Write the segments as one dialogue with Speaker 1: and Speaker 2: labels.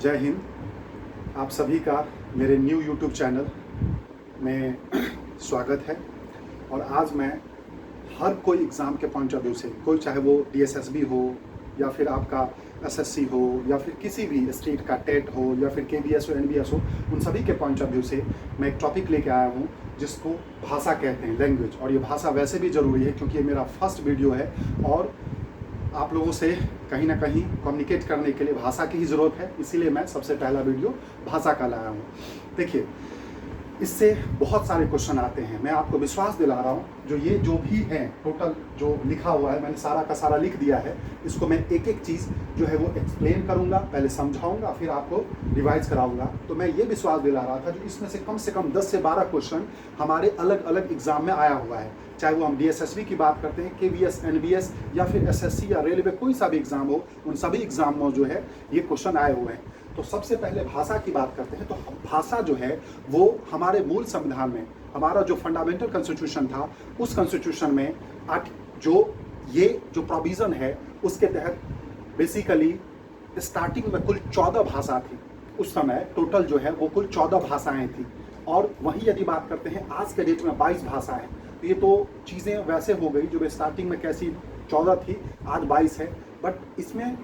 Speaker 1: जय हिंद। आप सभी का मेरे न्यू यूट्यूब चैनल में स्वागत है। और आज मैं हर कोई एग्ज़ाम के पॉइंट ऑफ व्यू से, कोई चाहे वो DSSB हो या फिर आपका SSC हो या फिर किसी भी स्टेट का टेट हो या फिर KBS हो NBS हो, उन सभी के पॉइंट ऑफ व्यू से मैं एक टॉपिक लेके आया हूँ जिसको भाषा कहते हैं, लैंग्वेज। और ये भाषा वैसे भी ज़रूरी है क्योंकि ये मेरा फर्स्ट वीडियो है और आप लोगों से कहीं ना कहीं कम्युनिकेट करने के लिए भाषा की ही ज़रूरत है, इसीलिए मैं सबसे पहला वीडियो भाषा का लाया हूँ। देखिए, इससे बहुत सारे क्वेश्चन आते हैं। मैं आपको विश्वास दिला रहा हूँ, जो भी है टोटल जो लिखा हुआ है, मैंने सारा का सारा लिख दिया है। इसको मैं एक एक चीज़ जो है वो एक्सप्लेन करूँगा, पहले समझाऊँगा, फिर आपको रिवाइज कराऊँगा। तो मैं ये विश्वास दिला रहा था जो इसमें से कम 10 से 12 क्वेश्चन हमारे अलग अलग एग्जाम में आया हुआ है, चाहे वो हम DSSB की बात करते हैं, KBS NBS या फिर SSC या रेलवे, कोई सा भी एग्जाम हो, उन सभी एग्जाम में जो है ये क्वेश्चन आए हुए हैं। तो सबसे पहले भाषा की बात करते हैं। तो भाषा जो है वो हमारे मूल संविधान में, हमारा जो फंडामेंटल कॉन्स्टिट्यूशन था, उस कॉन्स्टिट्यूशन में जो प्रोविज़न है उसके तहत बेसिकली स्टार्टिंग में कुल 14 भाषा थी। उस समय टोटल जो है वो कुल 14 भाषाएं थी। और वहीं यदि बात करते हैं आज के डेट में 22 भाषाएं। तो ये तो चीज़ें वैसे हो गई, जो स्टार्टिंग में कैसी 14 थी आज 22 है। बट इसमें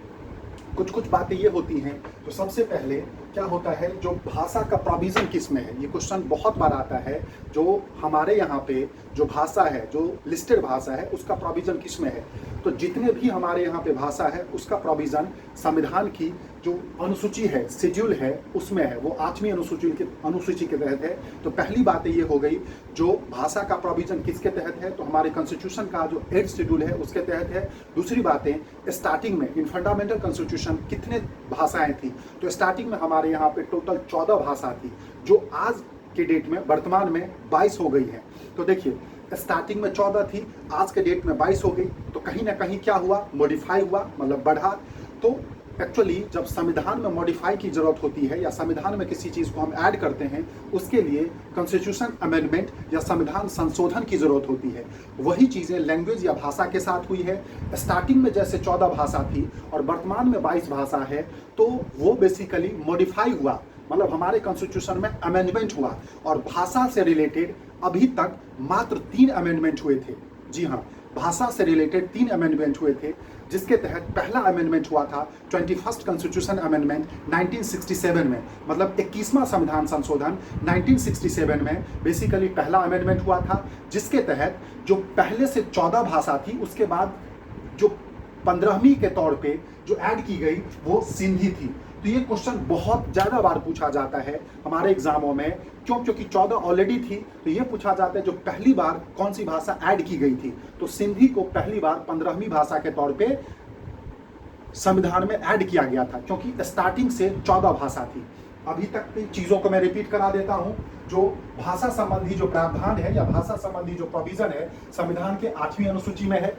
Speaker 1: कुछ बातें ये होती हैं। तो सबसे पहले क्या होता है, जो भाषा का प्रोविज़न किस में है, ये क्वेश्चन बहुत बार आता है। जो हमारे यहाँ पे जो भाषा है, जो लिस्टेड भाषा है, उसका प्रोविज़न किस में है। तो जितने भी हमारे यहाँ पे भाषा है उसका प्रोविज़न संविधान की जो अनुसूची है, शेड्यूल है, उसमें है। वो 8वीं अनुसूची के तहत है। तो पहली बात ये हो गई, जो भाषा का प्रोविज़न किसके तहत है, तो हमारे कॉन्स्टिट्यूशन का जो 8th शेड्यूल है उसके तहत है। दूसरी बातें, स्टार्टिंग में इन फंडामेंटल कॉन्स्टिट्यूशन कितने भाषाएं थी, तो स्टार्टिंग में हमारे यहाँ पे टोटल 14 भाषा थी, जो आज के डेट में वर्तमान में 22 हो गई है। तो देखिए, स्टार्टिंग में 14 थी, आज के डेट में 22 हो गई। तो कहीं ना कहीं क्या हुआ, मॉडिफाई हुआ, मतलब बढ़ा। तो एक्चुअली जब संविधान में मॉडिफाई की जरूरत होती है या संविधान में किसी चीज़ को हम ऐड करते हैं, उसके लिए कॉन्स्टिट्यूशन अमेंडमेंट या संविधान संशोधन की जरूरत होती है। वही चीज़ें लैंग्वेज या भाषा के साथ हुई है। स्टार्टिंग में जैसे 14 भाषा थी और वर्तमान में 22 भाषा है, तो वो बेसिकली मॉडिफाई हुआ, मतलब हमारे कॉन्स्टिट्यूशन में अमेंडमेंट हुआ। और भाषा से रिलेटेड अभी तक मात्र 3 अमेंडमेंट हुए थे। जी हाँ, भाषा से रिलेटेड 3 अमेंडमेंट हुए थे, जिसके तहत पहला अमेंडमेंट हुआ था 21st कॉन्स्टिट्यूशन अमेंडमेंट 1967 में, मतलब 21वां संविधान संशोधन 1967 में बेसिकली पहला अमेंडमेंट हुआ था, जिसके तहत जो पहले से 14 भाषा थी, उसके बाद जो 15वीं के तौर पे जो ऐड की गई वो सिंधी थी। तो ये क्वेश्चन बहुत ज़्यादा बार पूछा जाता है हमारे एग्जामों में। क्योंकि 14 ऑलरेडी थी, तो ये पूछा जाता है जो पहली बार कौन सी भाषा ऐड की गई थी। तो सिंधी को पहली बार 15वीं भाषा के तौर पे संविधान में ऐड किया गया था, क्योंकि स्टार्टिंग से 14 भाषा थी। अभी तक की चीज़ों को मैं रिपीट करा देता हूँ। जो भाषा संबंधी जो प्रावधान है या भाषा संबंधी जो प्रोविजन है, संविधान के 8वीं अनुसूची में है।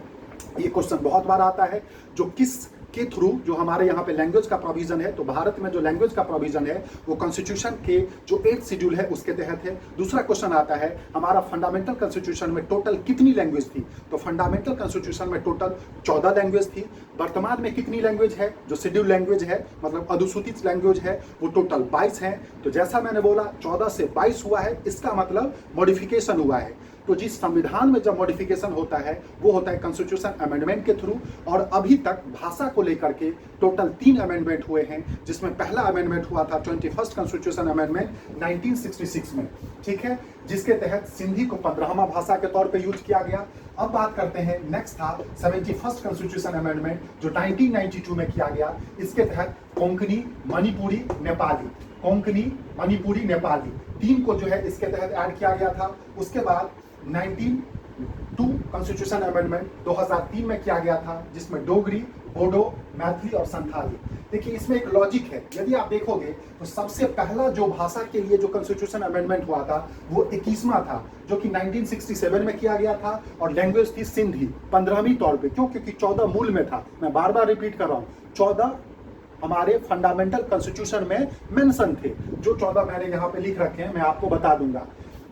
Speaker 1: ये क्वेश्चन बहुत बार आता है, जो किस के थ्रू जो हमारे यहाँ पे लैंग्वेज का प्रोविजन है। तो भारत में जो लैंग्वेज का प्रोविजन है वो कॉन्स्टिट्यूशन के जो 8th शेड्यूल है उसके तहत है। दूसरा क्वेश्चन आता है, हमारा फंडामेंटल कॉन्स्टिट्यूशन में टोटल कितनी लैंग्वेज थी। तो फंडामेंटल कॉन्स्टिट्यूशन में टोटल 14 लैंग्वेज थी। वर्तमान में कितनी लैंग्वेज है, जो शेड्यूल लैंग्वेज है, मतलब अनुसूचित लैंग्वेज है, वो टोटल 22 है। तो जैसा मैंने बोला 14 से 22 हुआ है, इसका मतलब मॉडिफिकेशन हुआ है। तो जिस संविधान में जब मॉडिफिकेशन होता है वो होता है कॉन्स्टिट्यूशन अमेंडमेंट के थ्रू। और अभी तक भाषा को लेकर के टोटल 3 अमेंडमेंट हुए हैं, जिसमें पहला अमेंडमेंट हुआ था 21st कॉन्स्टिट्यूशन अमेंडमेंट 1966 में, ठीक है, जिसके तहत सिंधी को 15वां भाषा के तौर पे यूज किया गया। अब बात करते हैं, नेक्स्ट था 71st कॉन्स्टिट्यूशन अमेंडमेंट जो 1992 में किया गया। इसके तहत कोंकणी, मणिपुरी, नेपाली, कोंकणी, मणिपुरी, नेपाली 3 को जो है इसके तहत ऐड किया गया था। उसके बाद 1992 कॉन्स्टिट्यूशन अमेंडमेंट 2003 में किया गया था, जिसमें डोगरी, बोडो, मैथिली और संथाली। देखिए, इसमें एक लॉजिक है। यदि आप देखोगे तो सबसे पहला जो भाषा के लिए जो कॉन्स्टिट्यूशन अमेंडमेंट हुआ था वो 21वां था, जो कि 1967 में किया गया था। और लैंग्वेज थी सिंधी 15वीं तौर पे, क्यों, क्योंकि 14 मूल में था। मैं बार बार रिपीट कर रहा हूँ, 14 हमारे फंडामेंटल कॉन्स्टिट्यूशन में मेंशन थे। जो 14 मैंने यहाँ पे लिख रखे हैं, मैं आपको बता दूंगा।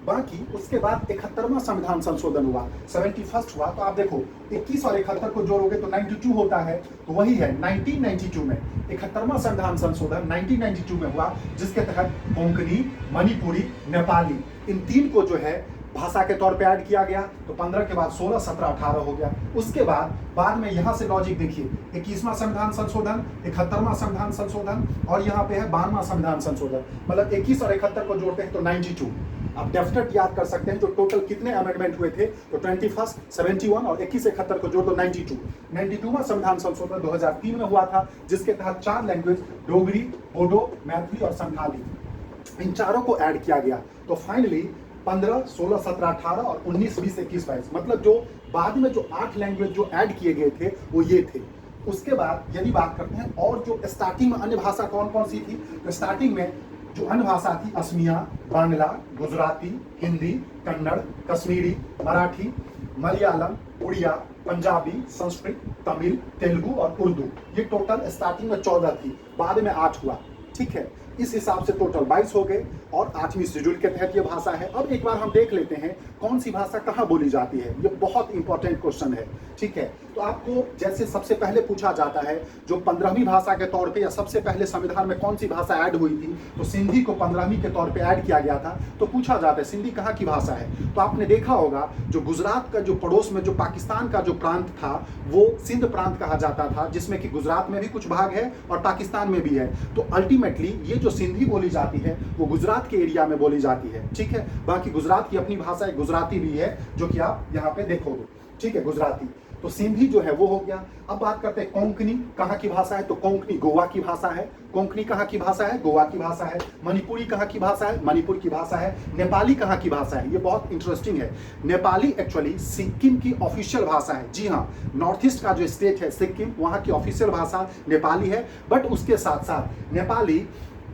Speaker 1: बाकी उसके बाद 71वां संविधान संशोधन हुआ, 71st हुआ। तो आप देखो 21 और 71 को जोड़ोगे तो 92 होता है, तो वही है 1992 में 71वां संविधान संशोधन 1992 में हुआ, जिसके तहत कोंकणी, मणिपुरी, नेपाली इन तीन को जो है भाषा के तौर पे ऐड किया गया। तो 15 के बाद 16, 17, 18 हो गया। उसके बाद में यहाँ से लॉजिक देखिए, 21वां संविधान संशोधन, 71वां संविधान संशोधन और यहाँ पे है 92वां संविधान संशोधन, मतलब 21 और 71 को जोड़ते हैं तो 92। आप डेफिनेट याद कर सकते हैं जो टोटल कितने अमेंडमेंट हुए थे, तो 21, 71 और 21, 71 को जोड़ दो 92। 92वां संविधान संशोधन 2003 में हुआ था, जिसके तहत 4 लैंग्वेज डोगरी, बोडो, मैथिली और संथाली इन चारों को ऐड किया गया। तो फाइनली 15, 16, 17, 18 और 19, 20, 21, 22 मतलब जो बाद में जो 8 लैंग्वेज जो ऐड किए गए थे वो ये थे। उसके बाद यदि बात करते हैं और जो स्टार्टिंग में अन्य भाषा कौन कौन सी थी, तो स्टार्टिंग में जो अन्य भाषा थी असमिया, बांग्ला, गुजराती, हिंदी, कन्नड़, कश्मीरी, मराठी, मलयालम, उड़िया, पंजाबी, संस्कृत, तमिल, तेलुगु और उर्दू। ये टोटल स्टार्टिंग में 14 थी, बाद में 8 हुआ। ठीक है, इस हिसाब से टोटल 22 हो गए और 8वीं शेड्यूल के तहत ये भाषा है। अब एक बार हम देख लेते हैं कौन सी भाषा कहाँ बोली जाती है, ये बहुत इंपॉर्टेंट क्वेश्चन है। ठीक है, तो आपको जैसे सबसे पहले पूछा जाता है जो 15वीं भाषा के तौर पे या सबसे पहले संविधान में कौन सी भाषा ऐड हुई थी, तो सिंधी को 15वीं के तौर पे ऐड किया गया था। तो पूछा जाता है सिंधी कहाँ की भाषा है, तो आपने देखा होगा जो गुजरात का जो पड़ोस में जो पाकिस्तान का जो प्रांत था वो सिंध प्रांत कहा जाता था, जिसमें कि गुजरात में भी कुछ भाग है और पाकिस्तान में भी है। तो अल्टीमेटली ये जो सिंधी बोली जाती है वो गुजरात के एरिया में बोली जाती है। ठीक है, बाकी गुजरात की अपनी भाषा है, गुजराती भी है, जो कि आप यहाँ पे देखोगे। ठीक है, गुजराती। तो सिंधी जो है वो हो गया। अब बात करते हैं कोंकणी कहाँ की भाषा है, तो कोंकणी गोवा की भाषा है। कोंकणी कहाँ की भाषा है, गोवा की भाषा है। मणिपुरी कहाँ की भाषा है, मणिपुर की भाषा है। नेपाली कहाँ की भाषा है, ये बहुत इंटरेस्टिंग है। नेपाली एक्चुअली सिक्किम की ऑफिशियल भाषा है। जी हाँ, नॉर्थ ईस्ट का जो स्टेट है सिक्किम, वहाँ की ऑफिशियल भाषा नेपाली है। बट उसके साथ साथ नेपाली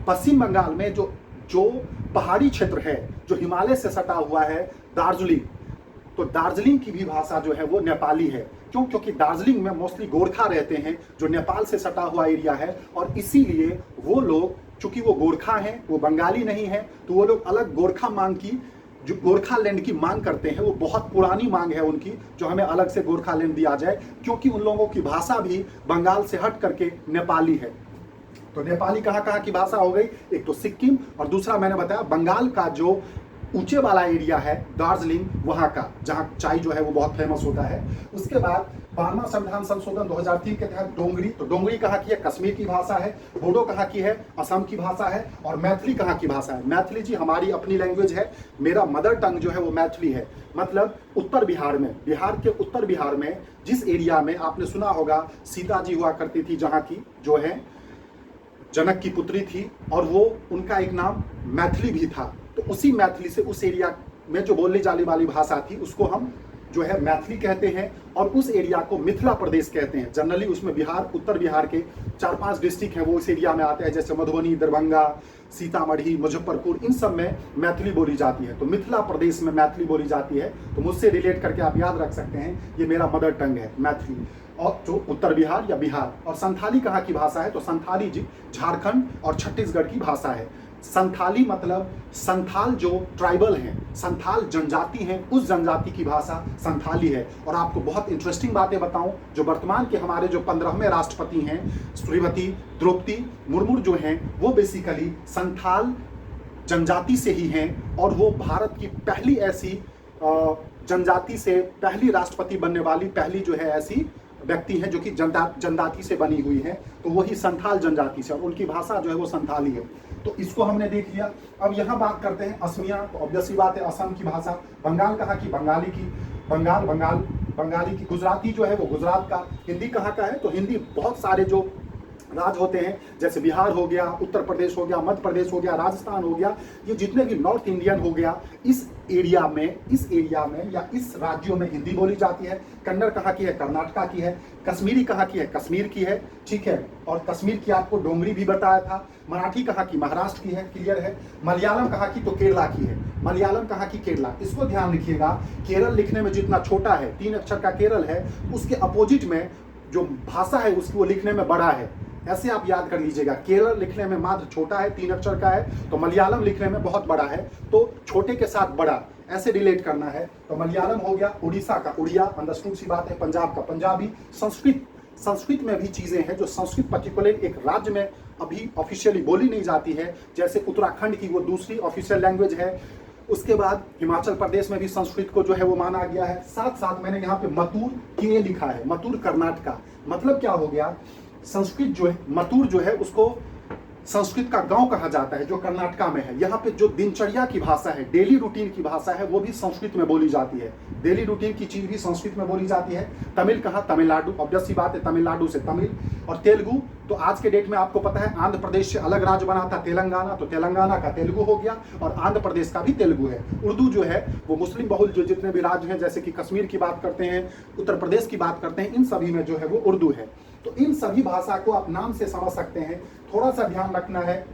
Speaker 1: पश्चिम बंगाल में जो पहाड़ी क्षेत्र है, जो हिमालय से सटा हुआ है, दार्जिलिंग, तो दार्जिलिंग की भी भाषा जो है वो नेपाली है। क्यों? क्योंकि दार्जिलिंग में मोस्टली गोरखा रहते हैं, जो नेपाल से सटा हुआ एरिया है, और इसीलिए वो लोग, चूंकि वो गोरखा हैं, वो बंगाली नहीं है, तो वो लोग अलग गोरखा मांग की, जो गोरखा लैंड की मांग करते हैं, वो बहुत पुरानी मांग है उनकी, जो हमें अलग से गोरखा लैंड दिया जाए, क्योंकि उन लोगों की भाषा भी बंगाल से हट करके नेपाली है। तो नेपाली कहाँ कहाँ की भाषा हो गई, एक तो सिक्किम और दूसरा मैंने बताया बंगाल का जो ऊंचे वाला एरिया है दार्जिलिंग, वहाँ का, जहाँ चाय जो है वो बहुत फेमस होता है। उसके बाद 12वां संविधान संशोधन 2003 के तहत डोंगरी, तो डोंगरी कहाँ की है, कश्मीर की भाषा है। बोडो कहाँ की है, असम की भाषा है। और मैथिली कहाँ की भाषा है, मैथिली जी हमारी अपनी लैंग्वेज है, मेरा मदर टंग जो है वो मैथिली है। मतलब उत्तर बिहार में, बिहार के उत्तर बिहार में जिस एरिया में आपने सुना होगा सीता जी हुआ करती थी, जहाँ की जो है जनक की पुत्री थी, और वो उनका एक नाम मैथिली भी था। तो उसी मैथिली से उस एरिया में जो बोलने जाने वाली भाषा थी उसको हम जो है मैथिली कहते हैं, और उस एरिया को मिथिला प्रदेश कहते हैं। जनरली उसमें बिहार, उत्तर बिहार के 4-5 डिस्ट्रिक्ट हैं वो इस एरिया में आते हैं, जैसे मधुबनी, दरभंगा, सीतामढ़ी, मुजफ्फरपुर, इन सब में मैथिली बोली जाती है। तो मिथिला प्रदेश में मैथिली बोली जाती है। तो मुझसे रिलेट करके आप याद रख सकते हैं, ये मेरा मदर टंग है मैथिली, और जो उत्तर बिहार या बिहार। और संथाली कहाँ की भाषा है, तो संथाली जी झारखंड और छत्तीसगढ़ की भाषा है। संथाली मतलब संथाल जो ट्राइबल हैं, संथाल जनजाति हैं, उस जनजाति की भाषा संथाली है। और आपको बहुत इंटरेस्टिंग बातें बताऊं, जो वर्तमान के हमारे जो 15वें राष्ट्रपति हैं श्रीमती द्रौपदी मुर्मू जो हैं, वो बेसिकली संथाल जनजाति से ही हैं, और वो भारत की पहली ऐसी जनजाति से पहली राष्ट्रपति बनने वाली पहली जो है ऐसी व्यक्ति हैं जो कि जनजाति से बनी हुई है। तो वही संथाल जनजाति से, और उनकी भाषा जो है वो संथाली है। तो इसको हमने देख लिया। अब यहाँ बात करते हैं असमिया, तो ऑब्वियसली बात है असम की भाषा। बंगाल कहाँ की, बंगाली की, बंगाली की। गुजराती जो है वो गुजरात का। हिंदी कहाँ का है, तो हिंदी बहुत सारे जो राज्य होते हैं, जैसे बिहार हो गया, उत्तर प्रदेश हो गया, मध्य प्रदेश हो गया, राजस्थान हो गया, ये जितने भी नॉर्थ इंडियन हो गया, इस एरिया में या इस राज्यों में हिंदी बोली जाती है। कन्नड़ कहाँ की है, कर्नाटका की है। कश्मीरी कहाँ की है, कश्मीर की है। ठीक है, और कश्मीर की आपको डोंगरी भी बताया था। मराठी कहाँ की, महाराष्ट्र की है, क्लियर है। मलयालम कहाँ की, तो केरला की है। मलयालम कहाँ की, केरला। इसको ध्यान रखिएगा, केरल लिखने में जितना छोटा है, 3 अक्षर का केरल है, उसके अपोजिट में जो भाषा है उसकी वो लिखने में बड़ा है। ऐसे आप याद कर लीजिएगा। केरल लिखने में मात्र छोटा है, 3 अक्षर का है, तो मलयालम लिखने में बहुत बड़ा है, तो छोटे के साथ बड़ा ऐसे रिलेट करना है। तो मलयालम हो गया, उड़ीसा का उड़िया, अंडरस्टूड सी बात है, पंजाब का पंजाबी, संस्कृत में भी चीजें हैं जो संस्कृत पर्टिकुलर एक राज्य में अभी ऑफिशियली बोली नहीं जाती है, जैसे उत्तराखंड की वो दूसरी ऑफिशियल लैंग्वेज है। उसके बाद हिमाचल प्रदेश में भी संस्कृत को जो है वो माना गया है। साथ साथ मैंने यहाँ पे मतूर के लिखा है, मतूर कर्नाटका, मतलब क्या हो गया, संस्कृत जो है, मतूर जो है उसको संस्कृत का गांव कहा जाता है जो कर्नाटका में है। यहाँ पे जो दिनचर्या की भाषा है, डेली रूटीन की भाषा है, वो भी संस्कृत में बोली जाती है। डेली रूटीन की चीज भी संस्कृत में बोली जाती है। तमिल कहा, तमिलनाडु, ऑब्वियस सी बात है, तमिलनाडु से तमिल। और तेलुगु तो आज के डेट में आपको पता है आंध्र प्रदेश से अलग राज्य बना था तेलंगाना, तो तेलंगाना का तेलुगु हो गया और आंध्र प्रदेश का भी तेलुगु है। उर्दू जो है वो मुस्लिम बहुल जो जितने भी राज्य हैं, जैसे कि कश्मीर की बात करते हैं, उत्तर प्रदेश की बात करते हैं, इन सभी में जो है वो उर्दू है। तो इन सभी भाषा को आप नाम से समझ सकते हैं। थोड़ा सा ध्यान रखना है,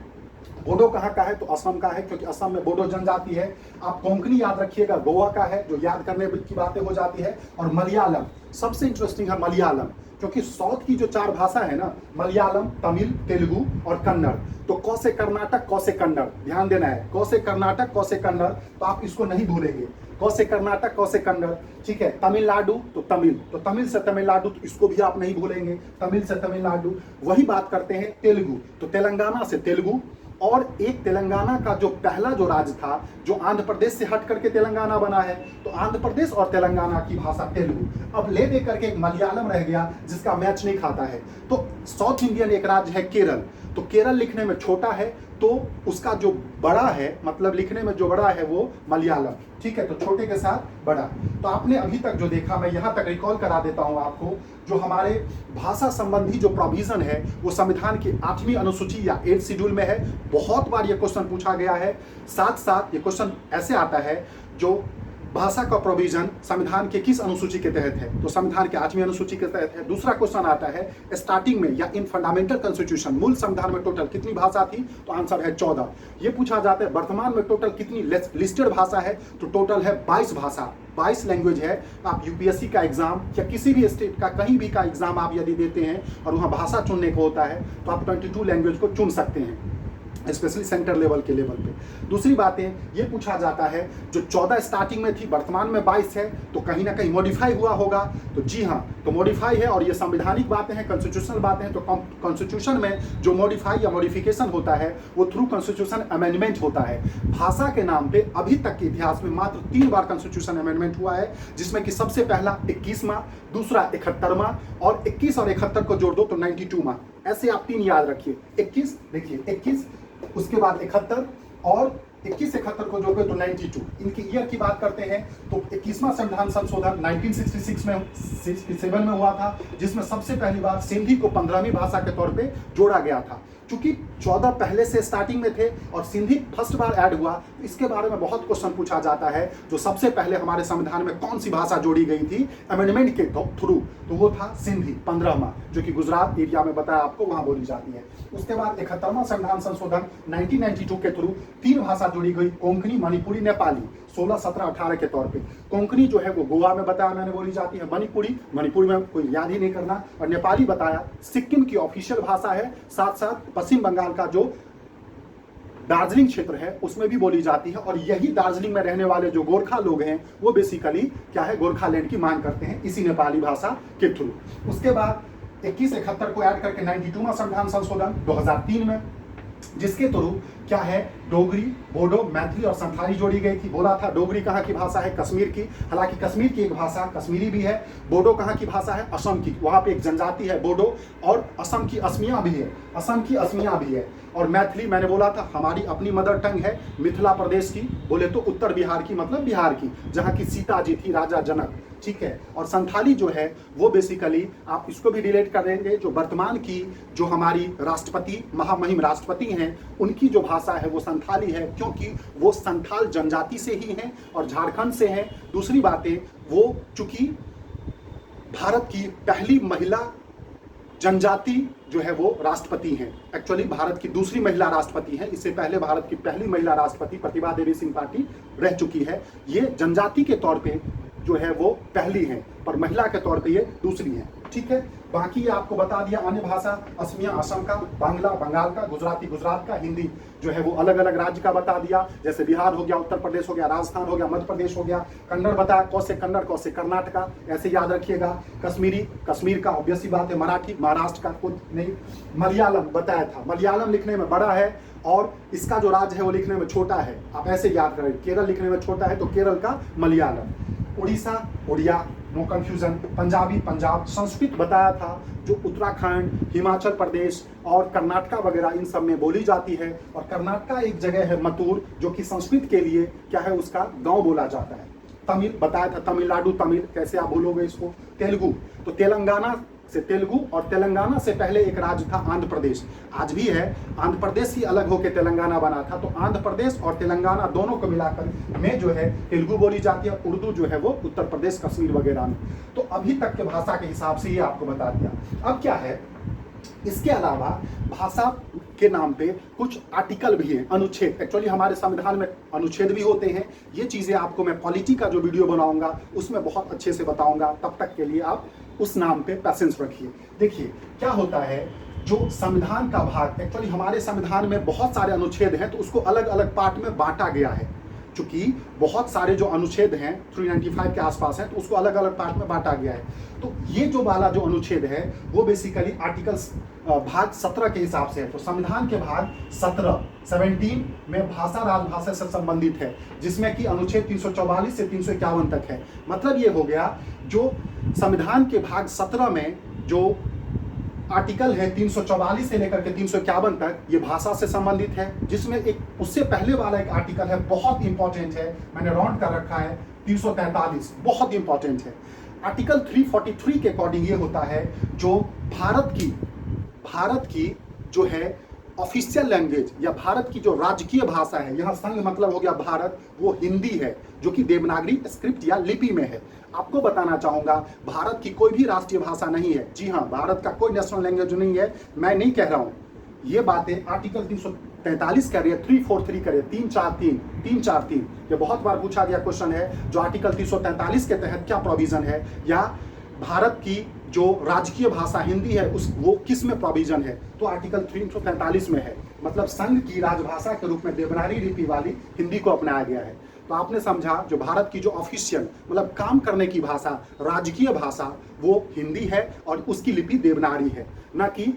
Speaker 1: बोडो कहाँ का है, तो असम का है, क्योंकि असम में बोडो जनजाति है। आप कोंकणी याद रखिएगा, गोवा का है, जो याद करने की बातें हो जाती है। और मलयालम सबसे इंटरेस्टिंग है, मलयालम, क्योंकि साउथ की जो 4 भाषा है ना, मलयालम, तमिल, तेलुगु और कन्नड़, तो क से कर्नाटक, क से कन्नड़, ध्यान देना है, क से कर्नाटक, क से कन्नड़, तो आप इसको नहीं भूलेंगे, क से कर्नाटक, क से कन्नड़, ठीक है। तमिलनाडु तो तमिल, तो तमिल से तमिलनाडु, तो इसको भी आप नहीं भूलेंगे, तमिल से तमिलनाडु। वही बात करते हैं तेलुगु, तो तेलंगाना से तेलुगु। और एक तेलंगाना का जो पहला जो राज्य था, जो आंध्र प्रदेश से हट करके तेलंगाना बना है, तो आंध्र प्रदेश और तेलंगाना की भाषा तेलुगु। अब ले दे करके एक मलयालम रह गया जिसका मैच नहीं खाता है। तो साउथ इंडियन एक राज्य है केरल, तो केरल लिखने में छोटा है, तो उसका जो बड़ा है, मतलब लिखने में जो बड़ा है वो मलयालम, ठीक है। तो छोटे के साथ बड़ा। तो आपने अभी तक जो देखा, मैं यहाँ तक रिकॉल करा देता हूँ आपको, जो हमारे भाषा संबंधी जो प्रोविजन है वो संविधान की 8वीं अनुसूची या 8th शेड्यूल में है। बहुत बार ये क्वेश्चन पूछा गया है। साथ साथ ये क्वेश्चन ऐसे आता है, जो भाषा का प्रोविजन संविधान के किस अनुसूची के तहत है, तो संविधान के 8वीं अनुसूची के तहत है। दूसरा क्वेश्चन आता है, स्टार्टिंग में या इन फंडामेंटल कॉन्स्टिट्यूशन, मूल संविधान में टोटल कितनी भाषा थी, तो आंसर है 14। ये पूछा जाता है वर्तमान में टोटल कितनी लिस्टेड भाषा है, तो टोटल है 22 भाषा, 22 लैंग्वेज है। आप यूपीएससी का एग्जाम या किसी भी स्टेट का कहीं भी का एग्जाम आप यदि देते हैं और वहाँ भाषा चुनने को होता है, तो आप 22 लैंग्वेज को चुन सकते हैं, स्पेशली सेंटर लेवल के लेवल पे। दूसरी बातें ये पूछा जाता है, जो 14 स्टार्टिंग में थी, वर्तमान में 22 है, तो कहीं ना कहीं मॉडिफाई हुआ होगा, तो जी हाँ, तो मॉडिफाई है। और ये संवैधानिक बातें हैं, कॉन्स्टिट्यूशनल बातें हैं, तो कॉन्स्टिट्यूशन में जो मॉडिफाई या मॉडिफिकेशन होता है वो थ्रू कॉन्स्टिट्यूशन अमेंडमेंट होता है। भाषा के नाम पे अभी तक के इतिहास में मात्र 3 बार कॉन्स्टिट्यूशन अमेंडमेंट हुआ है, जिसमें कि सबसे पहला 21वां, दूसरा 71वां, और 21 और 71 को जोड़ दो तो 92वां। ऐसे आप 3 याद रखिए, 21 देखिए 21, उसके बाद 71 और 21-71 को जोड़े तो 92। इनकी ईयर की बात करते हैं तो 21वां संविधान संशोधन 1967 में हुआ था, जिसमें सबसे पहली बार सिंधी को 15वीं भाषा के तौर पे जोड़ा गया था। चूंकि 14 पहले से स्टार्टिंग में थे और सिंधी फर्स्ट बार ऐड हुआ, तो इसके बारे में बहुत क्वेश्चन पूछा जाता है, जो सबसे पहले हमारे संविधान में कौन सी भाषा जोड़ी गई थी अमेंडमेंट के थ्रू, तो वो था सिंधी, 15वां, जो कि गुजरात एरिया में बताया आपको, वहां बोली जाती है। उसके बाद 71वां संविधान संशोधन 1992 के थ्रू 3 भाषा जोड़ी गई, कोंकणी, मणिपुरी, नेपाली, 16, 17, 18 के तौर पे। कोंकणी जो है वो गोवा में बताया मैंने बोली जाती है, मणिपुरी में कोई याद ही नहीं करना, और नेपाली बताया सिक्किम की ऑफिशियल भाषा है। साथ साथ पश्चिम बंगाल का जो दार्जिलिंग क्षेत्र है उसमें भी बोली जाती है, और यही दार्जिलिंग में रहने वाले जो गोरखा लोग हैं वो बेसिकली क्या है, गोरखालैंड की मांग करते हैं इसी नेपाली भाषा के थ्रू। उसके बाद 21-71 को ऐड करके 92वां संविधान संशोधन 2003 में, जिसके थ्रू क्या है, डोगरी, बोडो, मैथिली और संथाली जोड़ी गई थी। बोला था डोगरी कहाँ की भाषा है, कश्मीर की, हालांकि कश्मीर की एक भाषा कश्मीरी भी है। बोडो कहाँ की भाषा है, असम की, वहाँ पे एक जनजाति है बोडो, और असम की असमिया भी है, असम की असमिया भी है। और मैथिली मैंने बोला था हमारी अपनी मदर टंग है, मिथिला प्रदेश की, बोले तो उत्तर बिहार की, मतलब बिहार की, जहाँ की सीता जी थी, राजा जनक, ठीक है। और संथाली जो है वो बेसिकली आप इसको भी रिलेट कर देंगे, जो वर्तमान की जो हमारी राष्ट्रपति, महामहिम राष्ट्रपति हैं, उनकी जो भाषा है वो संथाली है, क्योंकि वो संथाल जनजाति से ही हैं और झारखंड से हैं। दूसरी बातें, वो चूंकि भारत की पहली महिला जनजाति जो है वो राष्ट्रपति हैं, एक्चुअली भारत की दूसरी महिला राष्ट्रपति हैं, इससे पहले भारत की पहली महिला राष्ट्रपति प्रतिभा देवी सिंह पाटिल रह चुकी है। ये जनजाति के तौर पे जो है वो पहली है, पर महिला के तौर पे ये दूसरी है। ठीक है। बाकी ये आपको बता दिया अन्य भाषा, असमिया असम का, बांग्ला बंगाल का, गुजराती गुजरात का, हिंदी जो है वो अलग अलग राज्य का बता दिया, जैसे बिहार हो गया, उत्तर प्रदेश हो गया, राजस्थान हो गया, मध्य प्रदेश हो गया, कन्नड़ बताया, कौसे कन्नड़, कौसे कर्नाटका, ऐसे याद रखिएगा। कश्मीरी, कश्मीर का ऑब्वियस सी बात है, मराठी महाराष्ट्र का कुछ नहीं, मलयालम बताया था, मलयालम लिखने में बड़ा है और इसका जो राज्य है वो लिखने में छोटा है, आप ऐसे याद करें, केरल लिखने में छोटा है तो केरल का मलयालम, उड़ीसा उड़िया, नो कंफ्यूजन, पंजाबी पंजाब, संस्कृत बताया था जो उत्तराखंड, हिमाचल प्रदेश और कर्नाटका वगैरह इन सब में बोली जाती है, और कर्नाटका एक जगह है मतूर जो कि संस्कृत के लिए क्या है, उसका गांव बोला जाता है। तमिल बताया था, तमिलनाडु तमिल, कैसे आप बोलोगे इसको। तेलुगु, तो तेलंगाना से तेलुगु, और तेलंगाना से पहले एक राज्य था आंध्र प्रदेश, आज भी है, आंध्र प्रदेश ही अलग होकर तेलंगाना बना था, तो आंध्र प्रदेश और तेलंगाना दोनों को मिलाकर में जो है तेलुगु बोली जाती है, उर्दू जो है वो उत्तर प्रदेश कश्मीर वगैरह में। तो अभी तक के भाषा के हिसाब से ये आपको बता दिया। अब क्या है, इसके अलावा भाषा के नाम पे कुछ आर्टिकल भी हैं, अनुच्छेद, एक्चुअली हमारे संविधान में अनुच्छेद भी होते हैं, ये चीजें आपको मैं पॉलिटी का जो वीडियो बनाऊंगा उसमें बहुत अच्छे से बताऊंगा, तब तक के लिए आप उस नाम पे पैसेंस रखिए। देखिए क्या होता है, जो संविधान का भाग, एक्चुअली हमारे संविधान में बहुत सारे अनुच्छेद हैं तो उसको अलग अलग पार्ट में बांटा गया है, चूंकि बहुत सारे जो अनुच्छेद हैं 395 के आसपास हैं तो उसको अलग अलग पार्ट में बांटा गया है। तो ये जो वाला जो अनुच्छेद है वो बेसिकली आर्टिकल्स भाग 17 के हिसाब से है, तो संविधान के भाग 17 में भाषा राजभाषा से संबंधित है, जिसमें कि अनुच्छेद 344 से 351 तक है। मतलब ये हो गया, जो संविधान के भाग 17 में जो आर्टिकल है 344 से लेकर के 351 तक, ये भाषा से संबंधित है, जिसमें एक उससे पहले वाला एक आर्टिकल है, बहुत इंपॉर्टेंट है, मैंने राउंड कर रखा है, 343, बहुत इंपॉर्टेंट है। आर्टिकल 343 के अकॉर्डिंग ये होता है, जो भारत की जो है ऑफिशियल लैंग्वेज या भारत की जो राजकीय भाषा है, यहाँ संघ मतलब हो गया भारत, वो हिंदी है, जो कि देवनागरी स्क्रिप्ट या लिपि में है। आपको बताना चाहूंगा, भारत की कोई भी राष्ट्रीय भाषा नहीं है, जी हाँ, भारत का कोई नेशनल लैंग्वेज नहीं है, मैं नहीं कह रहा हूँ, ये बातें आर्टिकल 343 कह रही है, 343 कह रही है, 343, ये बहुत बार पूछा गया क्वेश्चन है, जो आर्टिकल 343 के तहत क्या प्रोविजन है, या भारत की जो राजकीय भाषा हिंदी है वो किस में प्रोविजन है, तो आर्टिकल 343 में है। मतलब संघ की राजभाषा के रूप में देवनागरी लिपि वाली हिंदी को अपनाया गया है। तो आपने समझा, जो भारत की जो ऑफिशियल मतलब काम करने की भाषा, राजकीय भाषा, वो हिंदी है और उसकी लिपि देवनागरी है, ना कि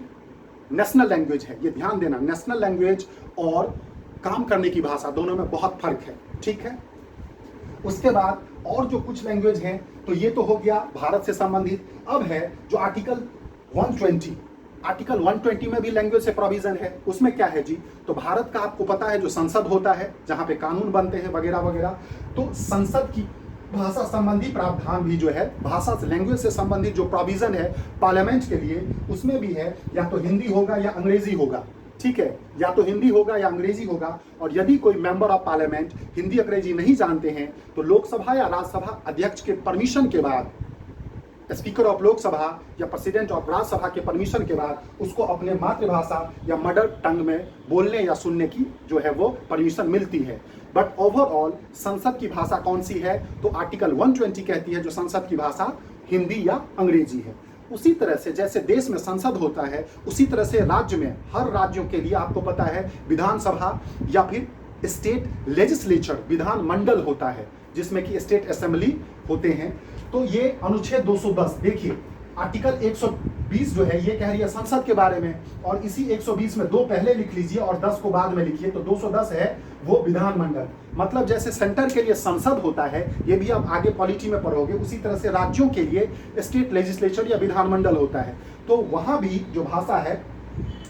Speaker 1: नेशनल लैंग्वेज है। ये ध्यान देना, नेशनल लैंग्वेज और काम करने की भाषा दोनों में बहुत फर्क है, ठीक है। उसके बाद और जो कुछ लैंग्वेज हैं, तो ये तो हो गया भारत से संबंधित। अब है जो आर्टिकल 120, आर्टिकल 120 में भी लैंग्वेज से प्रोविजन है। उसमें क्या है जी, तो भारत का आपको पता है जो संसद होता है, जहां पे कानून बनते हैं वगैरह वगैरह, तो संसद की भाषा संबंधी प्रावधान भी जो है, भाषा से लैंग्वेज से संबंधित जो प्रोविजन है पार्लियामेंट के लिए, उसमें भी है, या तो हिंदी होगा या अंग्रेजी होगा, ठीक है, या तो हिंदी होगा या अंग्रेजी होगा। और यदि कोई मेंबर ऑफ पार्लियामेंट हिंदी अंग्रेजी नहीं जानते हैं, तो लोकसभा या राज्यसभा अध्यक्ष के परमिशन के बाद, स्पीकर ऑफ लोकसभा या प्रेसिडेंट ऑफ राज्यसभा के परमिशन के बाद, उसको अपने मातृभाषा या मदर टंग में बोलने या सुनने की जो है वो परमिशन मिलती है। बट ओवरऑल संसद की भाषा कौन सी है, तो आर्टिकल 120 कहती है जो संसद की भाषा हिंदी या अंग्रेजी है। उसी तरह से जैसे देश में संसद होता है, उसी तरह से राज्य में, हर राज्यों के लिए आपको पता है विधानसभा या फिर स्टेट लेजिस्लेचर, विधान मंडल होता है, जिसमें कि स्टेट असेंबली होते हैं। तो ये अनुच्छेद 210 देखिए, आर्टिकल 120 जो है ये कह रही है संसद के बारे में, और इसी 120 में 2 पहले लिख लीजिए और 10 को बाद में लिखिए, तो 210 है वो विधानमंडल। मतलब जैसे सेंटर के लिए संसद होता है, ये भी आप आगे पॉलिटी में पढ़ोगे, उसी तरह से राज्यों के लिए स्टेट लेजिस्लेचर या विधानमंडल होता है। तो वहां भी जो भाषा है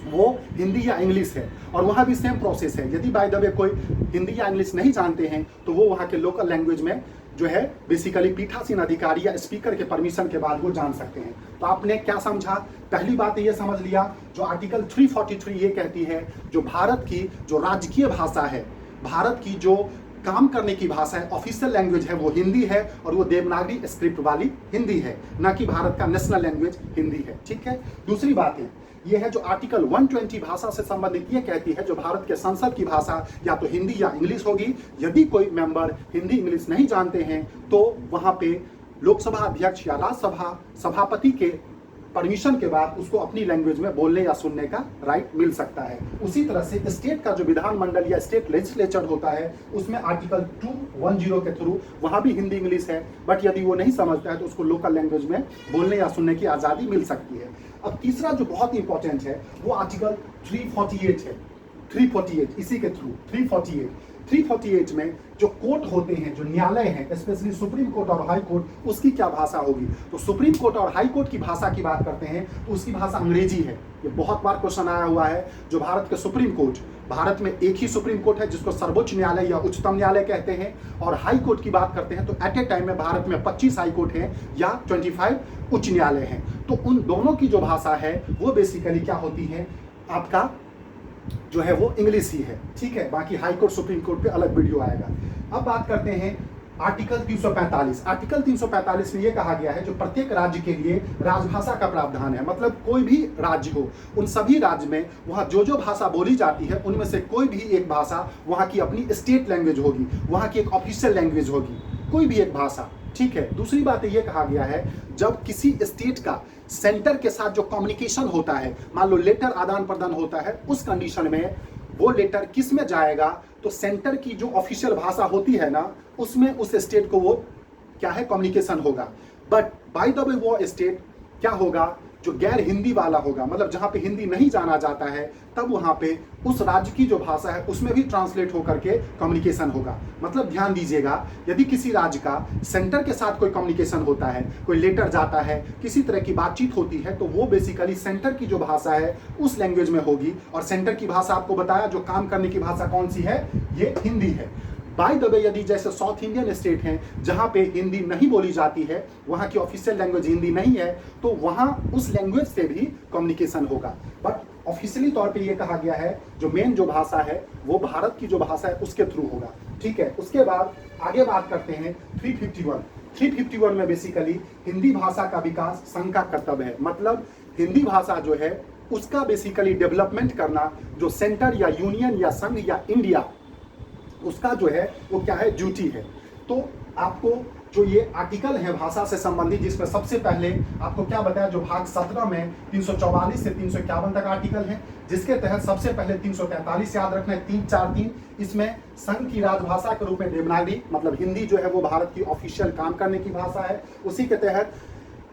Speaker 1: वो हिंदी या इंग्लिश है, और वहां भी सेम प्रोसेस है। यदि बाय द वे कोई हिंदी या इंग्लिश नहीं जानते हैं, तो वो वहां के लोकल लैंग्वेज में जो है बेसिकली पीठासीन अधिकारी या स्पीकर के परमिशन के बाद वो जान सकते हैं। तो आपने क्या समझा, पहली बात ये समझ लिया, जो आर्टिकल 343 ये कहती है जो भारत की जो राजकीय भाषा है, भारत की जो काम करने की भाषा है, ऑफिशियल लैंग्वेज है, वो हिंदी है, और वो देवनागरी स्क्रिप्ट वाली हिंदी है, ना कि भारत का नेशनल लैंग्वेज हिंदी है, ठीक है। दूसरी बात है ये है जो आर्टिकल 120 भाषा से संबंधित ये कहती है जो भारत के संसद की भाषा या तो हिंदी या इंग्लिश होगी। यदि कोई मेंबर हिंदी इंग्लिश नहीं जानते हैं, तो वहां पे लोकसभा अध्यक्ष या राज्यसभा सभापति के परमिशन के बाद उसको अपनी लैंग्वेज में बोलने या सुनने का राइट मिल सकता है। उसी तरह से स्टेट का जो विधानमंडल या स्टेट लेजिस्लेचर होता है उसमें आर्टिकल 210 के थ्रू वहाँ भी हिंदी इंग्लिश है, बट यदि वो नहीं समझता है तो उसको लोकल लैंग्वेज में बोलने या सुनने की आज़ादी मिल सकती है। अब तीसरा जो बहुत इंपॉर्टेंट है वो आर्टिकल 348 है। 348 इसी के थ्रू 348 में जो कोर्ट होते हैं, जो न्यायालय हैं, स्पेशली सुप्रीम कोर्ट और हाई कोर्ट, उसकी क्या भाषा होगी। तो सुप्रीम कोर्ट और हाई कोर्ट की भाषा की बात करते हैं तो उसकी भाषा अंग्रेजी है। ये बहुत बार क्वेश्चन आया हुआ है। जो भारत के सुप्रीम कोर्ट, भारत में एक ही सुप्रीम कोर्ट है जिसको सर्वोच्च न्यायालय या उच्चतम न्यायालय कहते हैं, और हाई कोर्ट की बात करते हैं तो एट ए टाइम में भारत में 25 हाई कोर्ट हैं या 25 उच्च न्यायालय हैं। तो उन दोनों की जो भाषा है वो बेसिकली क्या होती है, आपका जो है वो इंग्लिश ही है, ठीक है। बाकी हाई कोर्ट सुप्रीम कोर्ट पे अलग वीडियो आएगा। अब बात करते हैं आर्टिकल 345। आर्टिकल 345 में ये कहा गया है जो प्रत्येक राज्य के लिए राजभाषा का प्रावधान है। मतलब कोई भी राज्य हो, उन सभी राज्य में वहाँ जो भाषा बोली जाती है उनमें से कोई भी एक भाषा वहाँ की अपनी स्टेट लैंग्वेज होगी, वहाँ की एक ऑफिशियल लैंग्वेज होगी, कोई भी एक भाषा, ठीक है। दूसरी बात ये कहा गया है जब किसी स्टेट का सेंटर के साथ जो कम्युनिकेशन होता है, मान लो लेटर आदान प्रदान होता है, उस कंडीशन में वो लेटर किस में जाएगा, तो सेंटर की जो ऑफिशियल भाषा होती है ना उसमें उस स्टेट को वो क्या है, कम्युनिकेशन होगा। बट बाय द वे वो स्टेट क्या होगा, जो गैर हिंदी वाला होगा, मतलब जहाँ पे हिंदी नहीं जाना जाता है, तब वहाँ पे उस राज्य की जो भाषा है उसमें भी ट्रांसलेट होकर के कम्युनिकेशन होगा। मतलब ध्यान दीजिएगा, यदि किसी राज्य का सेंटर के साथ कोई कम्युनिकेशन होता है, कोई लेटर जाता है, किसी तरह की बातचीत होती है, तो वो बेसिकली सेंटर की जो भाषा है उस लैंग्वेज में होगी। और सेंटर की भाषा आपको बताया जो काम करने की भाषा कौन सी है, ये हिंदी है। बाय द वे यदि जैसे साउथ इंडियन स्टेट हैं जहाँ पे हिंदी नहीं बोली जाती है, वहाँ की ऑफिशियल लैंग्वेज हिंदी नहीं है, तो वहाँ उस लैंग्वेज से भी कम्युनिकेशन होगा। बट ऑफिशियली तौर पे ये कहा गया है जो मेन जो भाषा है वो भारत की जो भाषा है उसके थ्रू होगा, ठीक है। उसके बाद आगे बात करते हैं 351 में बेसिकली हिंदी भाषा का विकास संघ का कर्तव्य है। मतलब हिंदी भाषा जो है उसका बेसिकली डेवलपमेंट करना जो सेंटर या यूनियन या संघ या इंडिया, उसका जो है वो क्या है, ड्यूटी है। तो आपको जो ये आर्टिकल है भाषा से संबंधित, जिसमें सबसे पहले आपको क्या बताया, जो भाग 17 में 344 से 351 तक आर्टिकल है, जिसके तहत सबसे पहले 343 याद रखना है, 343 इसमें संघ की राजभाषा के रूप में देवनागरी, मतलब हिंदी जो है वो भारत की ऑफिशियल काम करने की भाषा है। उसी के तहत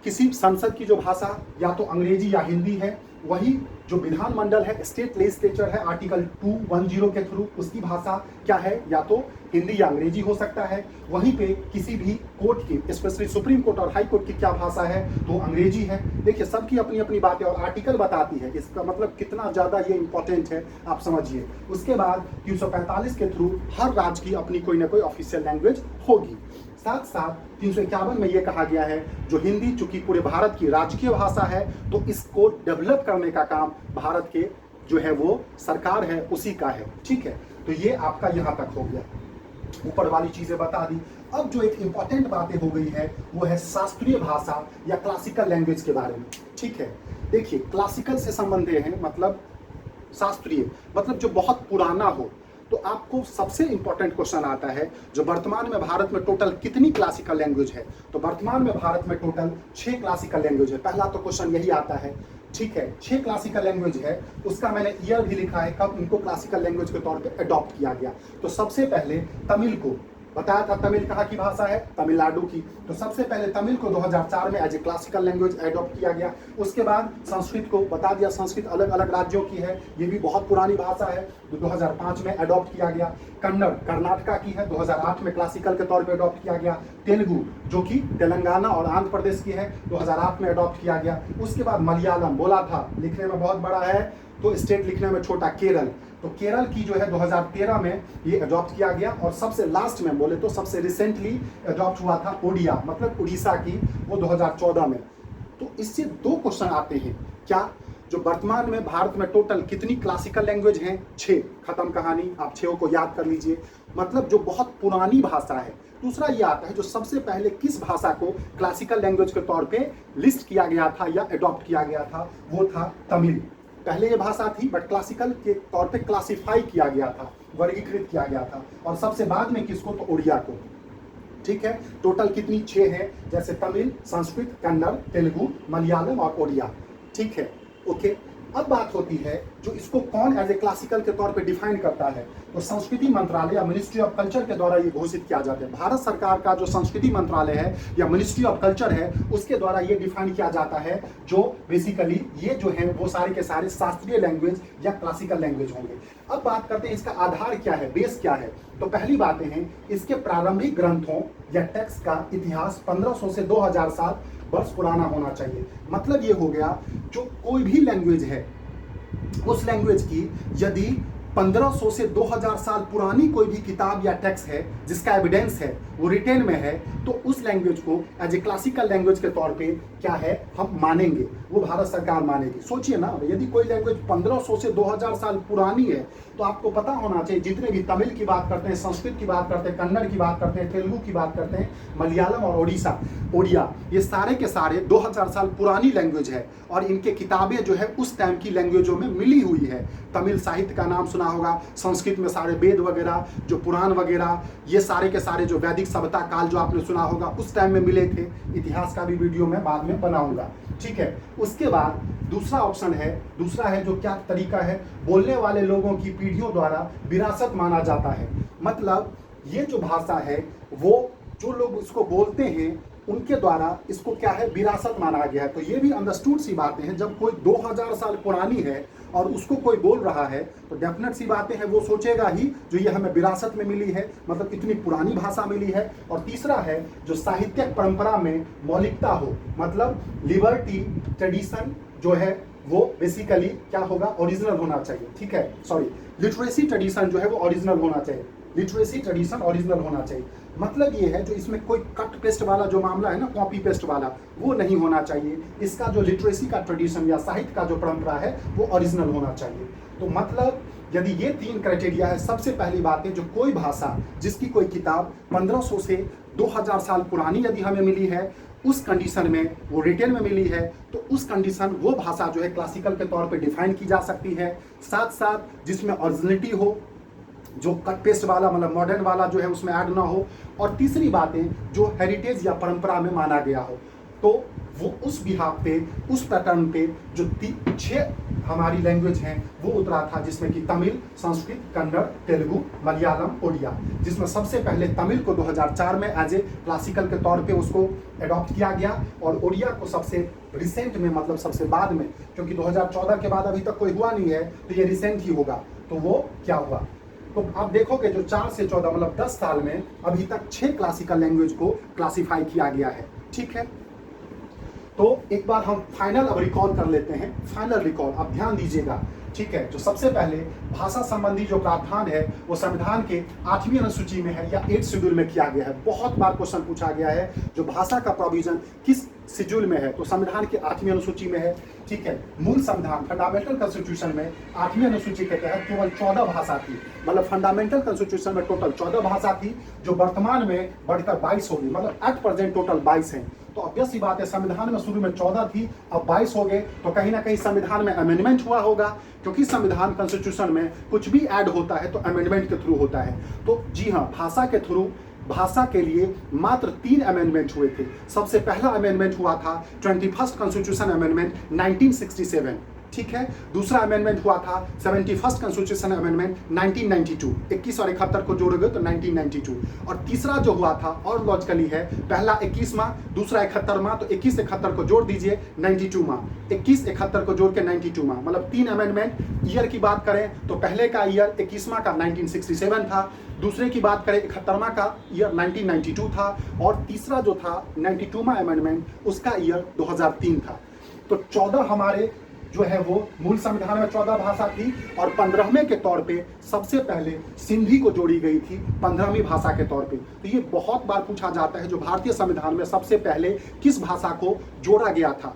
Speaker 1: किसी संसद की जो भाषा या तो अंग्रेजी या हिंदी है, वही जो विधानमंडल है, स्टेट लेजिस्लेचर है, आर्टिकल 210 के थ्रू उसकी भाषा क्या है, या तो हिंदी या अंग्रेजी हो सकता है। वहीं पे किसी भी कोर्ट की, स्पेशली सुप्रीम कोर्ट और हाई कोर्ट की क्या भाषा है, तो अंग्रेजी है। देखिए सबकी अपनी अपनी बातें और आर्टिकल बताती है, इसका मतलब कितना ज़्यादा ये इंपॉर्टेंट है आप समझिए। उसके बाद 345 के थ्रू हर राज्य की अपनी कोई ना कोई ऑफिशियल लैंग्वेज होगी। साथ साथ 351 में ये कहा गया है जो हिंदी चूंकि पूरे भारत की राजकीय भाषा है, तो इसको डेवलप करने का काम भारत के जो है वो सरकार है उसी का है, ठीक है। तो ये आपका यहाँ तक हो गया, ऊपर वाली चीजें बता दी। अब जो एक इंपॉर्टेंट बातें हो गई है वो है शास्त्रीय भाषा या क्लासिकल लैंग्वेज के बारे में, ठीक है। देखिए क्लासिकल से संबंधित है, मतलब शास्त्रीय मतलब जो बहुत पुराना हो। तो आपको सबसे इंपॉर्टेंट क्वेश्चन आता है जो वर्तमान में भारत में टोटल कितनी क्लासिकल लैंग्वेज है। तो वर्तमान में भारत में टोटल 6 क्लासिकल लैंग्वेज है। पहला तो क्वेश्चन यही आता है, ठीक है। 6 क्लासिकल लैंग्वेज है, उसका मैंने ईयर भी लिखा है कब इनको क्लासिकल लैंग्वेज के तौर पे अडॉप्ट किया गया। तो सबसे पहले तमिल को बताया था, तमिल कहाँ की भाषा है, तमिलनाडु की। तो सबसे पहले तमिल को 2004 में as a classical language adopt किया गया। उसके बाद संस्कृत को बता दिया, संस्कृत अलग अलग राज्यों की है, ये भी बहुत पुरानी भाषा है, तो 2005 में एडॉप्ट किया गया। कन्नड़ कर्नाटका की है, 2008 में क्लासिकल के तौर पे अडॉप्ट किया गया। तेलुगु जो कि तेलंगाना और आंध्र प्रदेश की है, 2008 में अडॉप्ट किया गया। उसके बाद मलयालम, बोला था लिखने में बहुत बड़ा है तो स्टेट लिखने में छोटा, केरल, तो केरल की जो है 2013 में ये अडॉप्ट किया गया। और सबसे लास्ट में बोले तो सबसे रिसेंटली अडॉप्ट हुआ था ओडिया, मतलब उड़ीसा की, वो 2014 में। तो इससे 2 क्वेश्चन आते हैं, क्या जो वर्तमान में भारत में टोटल कितनी क्लासिकल लैंग्वेज हैं, 6, खत्म कहानी, आप 6 को याद कर लीजिए, मतलब जो बहुत पुरानी भाषा है। दूसरा ये आता है जो सबसे पहले किस भाषा को क्लासिकल लैंग्वेज के तौर पे लिस्ट किया गया था या अडॉप्ट किया गया था, वो था तमिल। पहले ये भाषा थी बट क्लासिकल के तौर पे क्लासिफाई किया गया था, वर्गीकृत किया गया था। और सबसे बाद में किसको, तो उड़िया को। ठीक है, टोटल कितनी 6 है, जैसे तमिल, संस्कृत, कन्नड़, तेलुगु, मलयालम और ओडिया। ठीक है, ओके। अब बात होती है जो इसको कौन एज ए क्लासिकल के तौर पे डिफाइन करता है, तो संस्कृति मंत्रालय या मिनिस्ट्री ऑफ कल्चर के द्वारा ये घोषित किया जाता है। भारत सरकार का जो संस्कृति मंत्रालय है या मिनिस्ट्री ऑफ कल्चर है, उसके द्वारा ये डिफाइन किया जाता है जो बेसिकली ये जो है वो सारे के सारे शास्त्रीय लैंग्वेज या क्लासिकल लैंग्वेज होंगे। अब बात करते हैं इसका आधार क्या है, बेस क्या है। तो पहली बातें हैं, इसके प्रारंभिक ग्रंथों या टेक्स्ट का इतिहास 1500 से 2000 साल वर्ष पुराना होना चाहिए। मतलब ये हो गया जो कोई भी लैंग्वेज है उस लैंग्वेज की यदि 1500 से 2000 साल पुरानी कोई भी किताब या टेक्स्ट है जिसका एविडेंस है वो रिटेन में है, तो उस लैंग्वेज को एज ए क्लासिकल लैंग्वेज के तौर पे क्या है हम मानेंगे, वो भारत सरकार मानेगी। सोचिए ना, यदि कोई लैंग्वेज 1500 से 2000 साल पुरानी है तो आपको पता होना चाहिए जितने भी तमिल की बात करते हैं, संस्कृत की बात करते हैं, कन्नड़ की बात करते हैं, तेलुगु की बात करते हैं, मलयालम और ओडिया, ये सारे के सारे 2000 साल पुरानी लैंग्वेज है और इनके किताबें जो है उस टाइम की लैंग्वेजों में मिली हुई है। तमिल साहित्य का नाम सुना होगा, संस्कृत में सारे वेद वगैरह जो पुराण वगैरह ये सारे के सारे जो वैदिक सभ्यता काल जो आपने सुना होगा उस टाइम में मिले थे। इतिहास का भी वीडियो मैं बाद में बनाऊंगा। ठीक है, उसके बाद दूसरा ऑप्शन है, दूसरा है जो क्या तरीका है, बोलने वाले लोगों की पीढ़ियों द्वारा विरासत माना जाता है। मतलब ये जो भाषा है वो जो लोग इसको बोलते हैं उनके द्वारा इसको क्या है विरासत माना गया है। तो ये भी अंडरस्टूड सी बातें हैं, जब कोई 2000 साल पुरानी है और उसको कोई बोल रहा है तो डेफिनेट सी बातें हैं वो सोचेगा ही जो ये हमें विरासत में मिली है, मतलब इतनी पुरानी भाषा मिली है। और तीसरा है जो साहित्यिक परंपरा में मौलिकता हो, मतलब लिबर्टी ट्रेडिशन जो है वो बेसिकली क्या होगा ओरिजिनल होना चाहिए। ठीक है, सॉरी, लिटरेसी ट्रेडिशन जो है वो ओरिजिनल होना चाहिए, लिटरेसी ट्रेडिशन ओरिजिनल होना चाहिए। मतलब ये है जो इसमें कोई कट पेस्ट वाला जो मामला है ना, कॉपी पेस्ट वाला, वो नहीं होना चाहिए। इसका जो लिटरेसी का ट्रेडिशन या साहित्य का जो परंपरा है वो ओरिजिनल होना चाहिए। तो मतलब यदि ये 3 क्राइटेरिया है, सबसे पहली बात है जो कोई भाषा जिसकी कोई किताब 1500 से 2000 साल पुरानी यदि हमें मिली है, उस कंडीशन में वो रिटेन में मिली है, तो उस कंडीशन वो भाषा जो है क्लासिकल के तौर पे डिफाइन की जा सकती है। साथ साथ जिसमें ओरिजिनलिटी हो, जो कट पेस्ट वाला मतलब मॉडर्न वाला जो है उसमें ऐड ना हो। और तीसरी बातें जो हेरिटेज या परंपरा में माना गया हो, तो वो उस बिहाफ पे, उस पैटर्न पे जो 6 हमारी लैंग्वेज हैं वो उतरा था, जिसमें कि तमिल, संस्कृत, कन्नड़, तेलुगु, मलयालम, ओडिया, जिसमें सबसे पहले तमिल को 2004 में एज ए क्लासिकल के तौर पे उसको अडॉप्ट किया गया और ओडिया को सबसे रिसेंट में, मतलब सबसे बाद में, क्योंकि 2014 के बाद अभी तक कोई हुआ नहीं है तो ये रिसेंट ही होगा। तो वो क्या हुआ, तो आप देखोगे जो 4 से 14 मतलब 10 साल में अभी तक 6 क्लासिकल लैंग्वेज को क्लासिफाई किया गया है। ठीक है, तो एक बार हम फाइनल अब रिकॉल कर लेते हैं, फाइनल रिकॉल आप ध्यान दीजिएगा। ठीक है, जो सबसे पहले भाषा संबंधी जो प्रावधान है वो संविधान के 8वीं अनुसूची में है या 8th शेड्यूल में किया गया है। बहुत बार क्वेश्चन पूछा गया है जो भाषा का प्रोविजन किस शेड्यूल में है, तो संविधान के 8वीं अनुसूची में है। ठीक है, मूल संविधान फंडामेंटल कॉन्स्टिट्यूशन में 8वीं अनुसूची के तहत केवल 14 भाषा थी, मतलब फंडामेंटल कॉन्स्टिट्यूशन में टोटल 14 भाषा थी जो वर्तमान में बढ़कर 22 होगी, मतलब एट प्रेजेंट टोटल 22 हैं। तो ऑब्वियस सी बात है संविधान में शुरू में 14 थी, अब 22 हो गए, तो कहीं ना कहीं संविधान में अमेंडमेंट हुआ होगा, क्योंकि संविधान कॉन्स्टिट्यूशन में कुछ भी ऐड होता है तो अमेंडमेंट के थ्रू होता है। तो जी हाँ, भाषा के थ्रू भाषा के लिए मात्र 3 अमेंडमेंट हुए थे। सबसे पहला अमेंडमेंट हुआ था 21st कॉन्स्टिट्यूशन अमेंडमेंट 1967। ठीक है, दूसरा अमेंडमेंट हुआ था 71st कॉन्स्टिट्यूशन अमेंडमेंट 1992, 21 और 71 को जोड़ोगे तो 1992। और तीसरा जो हुआ था और लॉजिकली है, पहला 21वां, दूसरा 71वां, तो 21 71 को जोड़ दीजिए 92वां, 21 71 को जोड़ के 92वां, मतलब 3 अमेंडमेंट। ईयर की बात करें तो पहले का ईयर 21वां का 1967 था, दूसरे की बात करें 71वां का ईयर 1992 था, और तीसरा जो था 92वां अमेंडमेंट उसका ईयर 2003 था। तो 14 हमारे जो है वो मूल संविधान में 14 भाषा थी, और 15वें के तौर पे सबसे पहले सिंधी को जोड़ी गई थी 15वीं भाषा के तौर पे। तो ये बहुत बार पूछा जाता है जो भारतीय संविधान में सबसे पहले किस भाषा को जोड़ा गया था।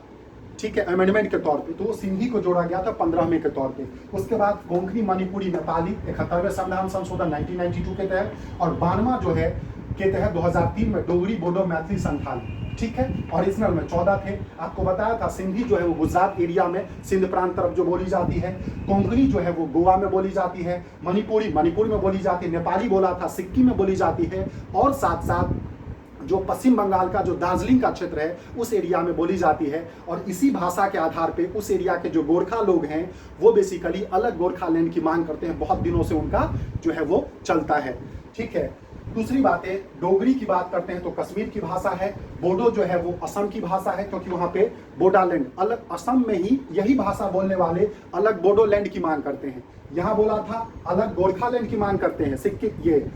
Speaker 1: ठीक है, अमेंडमेंट के तौर पे तो वो सिंधी को जोड़ा गया था 15वें के तौर पे। उसके बाद कोंकणी, मणिपुरी, नेपाली 71वें संविधान संशोधन 1992 के तहत, और 92वां जो है के तहत 2003 में डोगरी, बोडो, मैथिली, संथाली। ठीक है, ओरिजिनल में 14 थे। आपको बताया था सिंधी जो है वो गुजरात एरिया में सिंध प्रांत तरफ जो बोली जाती है, कोंकणी जो है वो गोवा में बोली जाती है, मणिपुरी मणिपुर में बोली जाती है, नेपाली बोला था सिक्किम में बोली जाती है, और साथ साथ जो पश्चिम बंगाल का जो दार्जिलिंग का क्षेत्र है उस एरिया में बोली जाती है। और इसी भाषा के आधार पे उस एरिया के जो गोरखा लोग हैं वो बेसिकली अलग गोरखालैंड की मांग करते हैं, बहुत दिनों से उनका जो है वो चलता है। ठीक है, दूसरी बात है, डोगरी की बात करते हैं तो कश्मीर की भाषा है। बोडो जो है वो असम की भाषा है, क्योंकि वहाँ पे बोडोलैंड, अलग असम में ही यही भाषा बोलने वाले अलग बोडोलैंड की मांग करते हैं। यहाँ बोला था अलग गोरखालैंड की मांग करते हैं सिक्किम, ये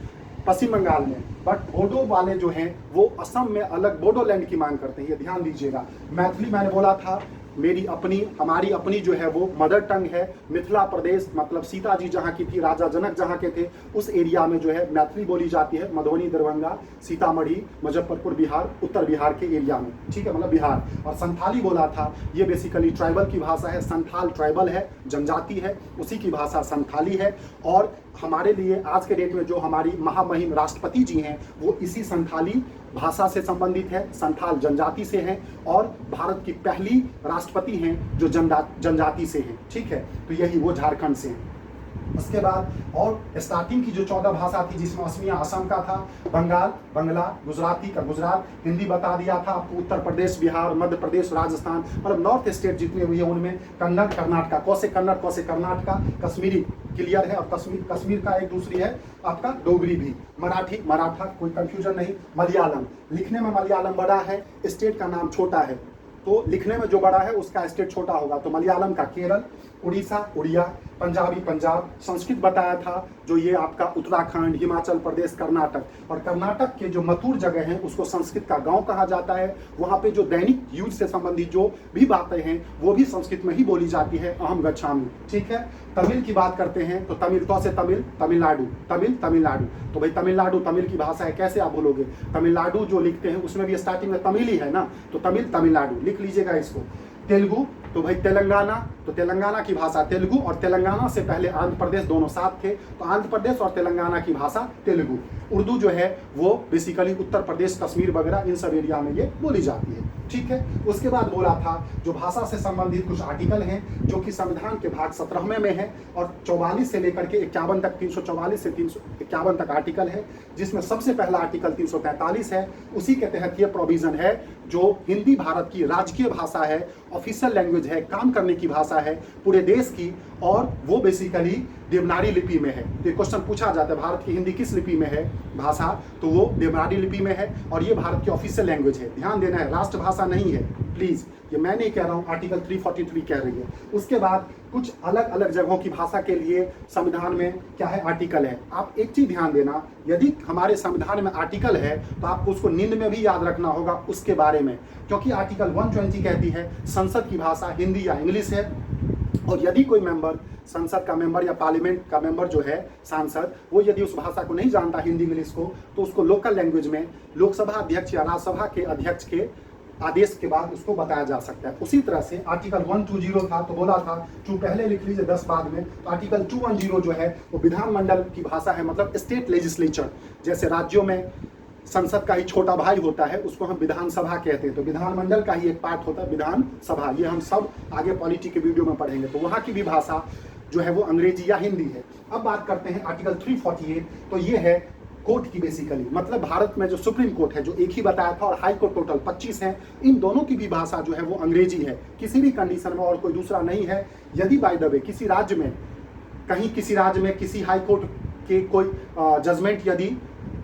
Speaker 1: पश्चिम बंगाल में, बट बोडो वाले जो हैं वो असम में अलग बोडोलैंड की मांग करते हैं, ये ध्यान दीजिएगा। मैथिली मैंने बोला था मेरी अपनी, हमारी अपनी जो है वो मदर टंग है। मिथिला प्रदेश मतलब सीता जी जहाँ की थी, राजा जनक जहाँ के थे, उस एरिया में जो है मैथिली बोली जाती है। मधुबनी, दरभंगा, सीतामढ़ी, मुजफ्फरपुर, बिहार, उत्तर बिहार के एरिया में, ठीक है, मतलब बिहार। और संथाली बोला था, ये बेसिकली ट्राइबल की भाषा है। संथाल ट्राइबल है, जनजाति है, उसी की भाषा संथाली है। और हमारे लिए आज के डेट में जो हमारी महामहिम राष्ट्रपति जी हैं वो इसी संथाली भाषा से संबंधित है, संथाल जनजाति से हैं, और भारत की पहली राष्ट्रपति हैं जो जनजाति से हैं। ठीक है, तो यही वो झारखंड से हैं। उसके बाद और स्टार्टिंग की जो 14 भाषा थी जिसमें असमिया असम का था, बंगाल बंगला, गुजराती का गुजरात, हिंदी बता दिया था आपको, उत्तर प्रदेश, बिहार, मध्य प्रदेश, राजस्थान, मतलब नॉर्थ स्टेट जितने हुए हैं उनमें कन्नड़, कर्नाटका, कौसे कन्नड़ कौसे कर्नाटका, कश्मीरी क्लियर है। और कश्मीर का एक दूसरी है आपका डोगरी भी, मराठी मराठा, कोई कंफ्यूजन नहीं। मलयालम, लिखने में मलयालम बड़ा है, स्टेट का नाम छोटा है, तो लिखने में जो बड़ा है उसका स्टेट छोटा होगा, तो मलयालम का केरल, उड़ीसा उड़िया, पंजाबी पंजाब, संस्कृत बताया था जो ये आपका उत्तराखंड, हिमाचल प्रदेश, कर्नाटक। और कर्नाटक के जो मथुर जगह हैं उसको संस्कृत का गांव कहा जाता है। वहाँ पे जो दैनिक यूज से संबंधित जो भी बातें हैं वो भी संस्कृत में ही बोली जाती है, अहम गच्छामि। ठीक है, तमिल की बात करते हैं तो तमिल, तो से तमिल, तमिलनाडु, तमिलनाडु, तो भाई तमिलनाडु तमिल की भाषा है, कैसे आप बोलोगे? तमिलनाडु जो लिखते हैं उसमें भी स्टार्टिंग में तमिल ही है ना, तो तमिलनाडु लिख लीजिएगा इसको। तेलुगु, तो भाई तेलंगाना, तो तेलंगाना की भाषा तेलुगु, और तेलंगाना से पहले आंध्र प्रदेश दोनों साथ थे, तो आंध्र प्रदेश और तेलंगाना की भाषा तेलुगु। उर्दू जो है वो बेसिकली उत्तर प्रदेश, कश्मीर वगैरह इन सब एरिया में ये बोली जाती है। ठीक है, उसके बाद बोला था जो भाषा से संबंधित कुछ आर्टिकल हैं जो कि संविधान के भाग 17वें में है, और 44 से लेकर के 51 तक, 344 से 351 तक आर्टिकल है, जिसमें सबसे पहला आर्टिकल 343 है। उसी के तहत ये प्रोविजन है जो हिंदी भारत की राजकीय भाषा है, ऑफिशियल लैंग्वेज है, काम करने की भाषा है पूरे देश की, और वो बेसिकली देवनागरी लिपि में है। तो क्वेश्चन पूछा जाता है भारत की हिंदी किस लिपि में है भाषा, तो वो देवनागरी लिपि में है, और ये भारत की ऑफिशियल लैंग्वेज है। ध्यान देना है, राष्ट्रभाषा नहीं है, प्लीज, ये मैं नहीं कह रहा हूँ, आर्टिकल 343 कह रही है। उसके बाद कुछ अलग अलग जगहों की भाषा के लिए संविधान में क्या है, आर्टिकल है। आप एक चीज ध्यान देना, यदि हमारे संविधान में आर्टिकल है तो आपको उसको नींद में भी याद रखना होगा उसके बारे में, क्योंकि आर्टिकल 120 कहती है संसद की भाषा हिंदी या इंग्लिश है, और यदि कोई मेंबर, संसद का मेंबर या पार्लियामेंट का मेंबर जो है सांसद, वो यदि उस भाषा को नहीं जानता हिंदी इंग्लिश को, तो उसको लोकल लैंग्वेज में लोकसभा अध्यक्ष या राज्यसभा के अध्यक्ष के आदेश के बाद उसको बताया जा सकता है। उसी तरह से आर्टिकल 120 था, तो बोला था 2 पहले लिख लीजिए 10 बाद में, तो आर्टिकल 210 जो है वो विधानमंडल की भाषा है, मतलब स्टेट लेजिस्लेचर। जैसे राज्यों में संसद का ही छोटा भाई होता है, उसको हम विधानसभा कहते हैं, तो विधानमंडल का ही एक पार्ट होता है विधानसभा। ये हम सब आगे पॉलिटी के वीडियो में पढ़ेंगे। तो वहाँ की भी भाषा जो है वो अंग्रेजी या हिंदी है। अब बात करते हैं आर्टिकल 348, तो ये है कोर्ट की बेसिकली, मतलब भारत में जो सुप्रीम कोर्ट है जो एक ही बताया था, और हाई कोर्ट टोटल 25 हैं, इन दोनों की भी भाषा जो है वो अंग्रेजी है, किसी भी कंडीशन में, और कोई दूसरा नहीं है। यदि बाय द वे किसी राज्य में, कहीं किसी राज्य में किसी हाई कोर्ट के कोई जजमेंट यदि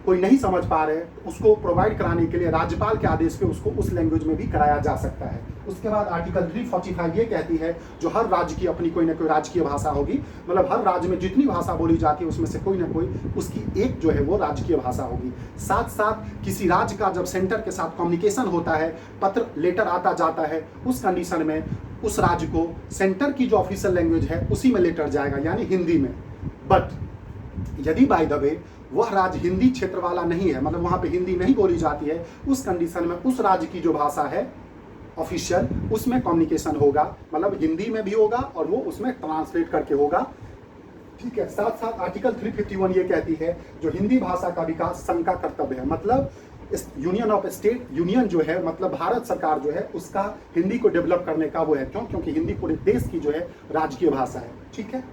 Speaker 1: कोई नहीं समझ पा रहे, तो उसको प्रोवाइड कराने के लिए राज्यपाल के आदेश पे उसको उस लैंग्वेज में भी कराया जा सकता है। उसके बाद आर्टिकल 345 ये कहती है जो हर राज्य की अपनी कोई ना कोई राजकीय भाषा होगी, मतलब हर राज्य में जितनी भाषा बोली जाती है उसमें से कोई ना कोई उसकी एक जो है वो राजकीय भाषा होगी। साथ साथ किसी राज्य का जब सेंटर के साथ कम्युनिकेशन होता है, पत्र लेटर आता जाता है, उस कंडीशन में उस राज्य को सेंटर की जो ऑफिशियल लैंग्वेज है उसी में लेटर जाएगा, यानी हिंदी में। बट यदि बाय द वे वह राज्य हिंदी क्षेत्र वाला नहीं है, मतलब वहाँ पे हिंदी नहीं बोली जाती है, उस कंडीशन में उस राज्य की जो भाषा है ऑफिशियल, उसमें कम्युनिकेशन होगा, मतलब हिंदी में भी होगा और वो उसमें ट्रांसलेट करके होगा। ठीक है, साथ साथ आर्टिकल 351 ये कहती है जो हिंदी भाषा का विकास संघ का कर्तव्य है, मतलब यूनियन ऑफ स्टेट, यूनियन जो है मतलब भारत सरकार जो है उसका हिंदी को डेवलप करने का वो है। क्यों? क्योंकि हिंदी पूरे देश की जो है राजकीय भाषा है। ठीक है,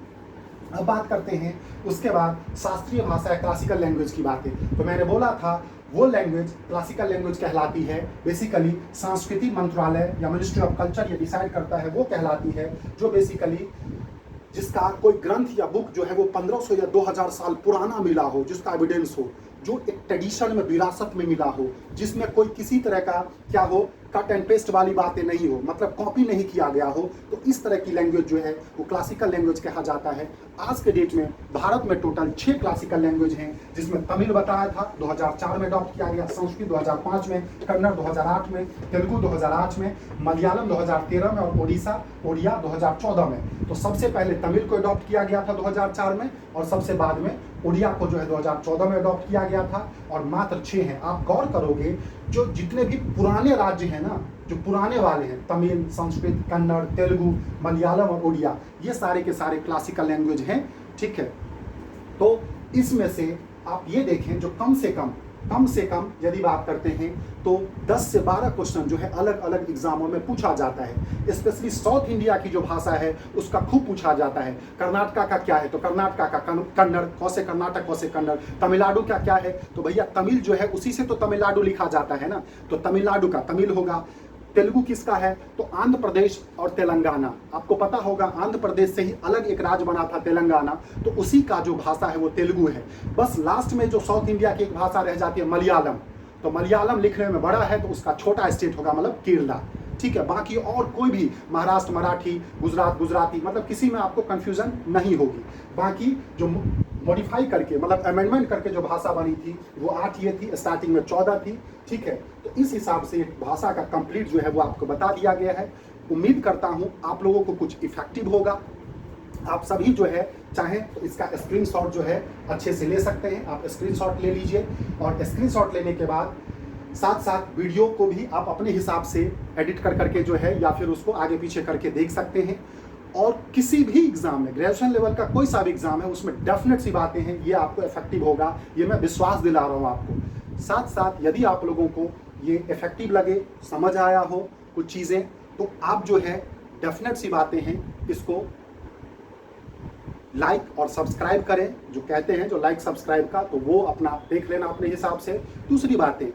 Speaker 1: अब बात करते हैं उसके बाद शास्त्रीय भाषा है, क्लासिकल लैंग्वेज की बात है। तो मैंने बोला था वो लैंग्वेज क्लासिकल लैंग्वेज कहलाती है, बेसिकली सांस्कृतिक मंत्रालय या मिनिस्ट्री ऑफ कल्चर ये डिसाइड करता है, वो कहलाती है जो बेसिकली जिसका कोई ग्रंथ या बुक जो है वो 1500 या 2000 साल पुराना मिला हो, जिसका एविडेंस हो, जो एक ट्रेडिशन में विरासत में मिला हो, जिसमें कोई किसी तरह का क्या हो कट एंड पेस्ट वाली बातें नहीं हो, मतलब कॉपी नहीं किया गया हो, तो इस तरह की लैंग्वेज जो है वो क्लासिकल लैंग्वेज कहा जाता है। आज के डेट में भारत में टोटल 6 क्लासिकल लैंग्वेज हैं, जिसमें तमिल बताया था 2004 में अडॉप्ट किया गया, संस्कृत 2005 में, कन्नड़ 2008 में, तेलुगु 2008 में, मलयालम 2013 में और ओडिया 2014 में। तो सबसे पहले तमिल को अडॉप्ट किया गया था 2004 में और सबसे बाद में ओडिया को जो है 2014 में अडॉप्ट किया गया था, और मात्र 6 हैं। आप गौर करोगे जो जितने भी पुराने राज्य हैं ना, जो पुराने वाले हैं, तमिल, संस्कृत, कन्नड़, तेलुगु, मलयालम और ओडिया, ये सारे के सारे क्लासिकल लैंग्वेज हैं, ठीक है। तो इसमें से आप ये देखें जो कम से कम यदि बात करते हैं तो 10 से 12 क्वेश्चन जो है अलग अलग एग्जामों में पूछा जाता है। स्पेशली साउथ इंडिया की जो भाषा है उसका खूब पूछा जाता है। कर्नाटका का क्या है, तो कर्नाटका का कन्नड़, कौसे कर्नाटक कौसे कन्नड़। तमिलनाडु का क्या है, तो भैया तमिल जो है उसी से तो तमिलनाडु लिखा जाता है ना, तो तमिलनाडु का तमिल होगा। तेलुगु किसका है, तो आंध्र प्रदेश और तेलंगाना। आपको पता होगा आंध्र प्रदेश से ही अलग एक राज्य बना था तेलंगाना, तो उसी का जो भाषा है वो तेलुगु है। बस लास्ट में जो साउथ इंडिया की एक भाषा रह जाती है मलयालम, तो मलयालम लिखने में बड़ा है तो उसका छोटा स्टेट होगा, मतलब केरला, ठीक है। बाकी और कोई भी महाराष्ट्र मराठी, गुजरात गुजराती, मतलब किसी में आपको कंफ्यूजन नहीं होगी। बाकी जो मॉडिफाई करके मतलब अमेंडमेंट करके जो भाषा बनी थी वो 8 ये थी, स्टार्टिंग में 14 थी, ठीक है। तो इस हिसाब से भाषा का कंप्लीट जो है वो आपको बता दिया गया है। उम्मीद करता हूँ आप लोगों को कुछ इफेक्टिव होगा। आप सभी जो है चाहें तो इसका स्क्रीनशॉट जो है अच्छे से ले सकते हैं, आप स्क्रीनशॉट ले लीजिए, और स्क्रीनशॉट लेने के बाद साथ साथ वीडियो को भी आप अपने हिसाब से एडिट कर करके जो है या फिर उसको आगे पीछे करके देख सकते हैं। और किसी भी एग्जाम में, ग्रेजुएशन लेवल का कोई सा भी एग्जाम है, उसमें डेफिनेट सी बातें हैं, ये आपको इफेक्टिव होगा, ये मैं विश्वास दिला रहा हूँ आपको। साथ साथ यदि आप लोगों को ये इफेक्टिव लगे, समझ आया हो कुछ चीज़ें, तो आप जो है डेफिनेट सी बातें हैं, इसको लाइक और सब्सक्राइब करें। जो कहते हैं जो लाइक सब्सक्राइब का, तो वो अपना देख लेना अपने हिसाब से। दूसरी बातें,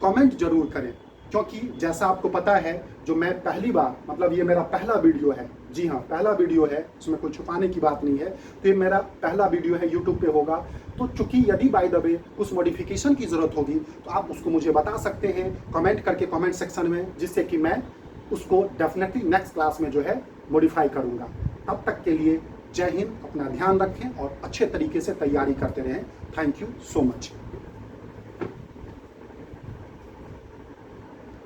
Speaker 1: कमेंट जरूर करें, क्योंकि जैसा आपको पता है जो मैं पहली बार, मतलब ये मेरा पहला वीडियो है, जी हाँ पहला वीडियो है, इसमें कोई छुपाने की बात नहीं है, तो ये मेरा पहला वीडियो है, यूट्यूब पे होगा। तो चूंकि यदि बाय द वे कुछ मॉडिफिकेशन की ज़रूरत होगी तो आप उसको मुझे बता सकते हैं कमेंट करके, कमेंट सेक्शन में, जिससे कि मैं उसको डेफिनेटली नेक्स्ट क्लास में जो है मॉडिफाई करूँगा। तब तक के लिए जय हिंद, अपना ध्यान रखें और अच्छे तरीके से तैयारी करते रहें। Thank you so much.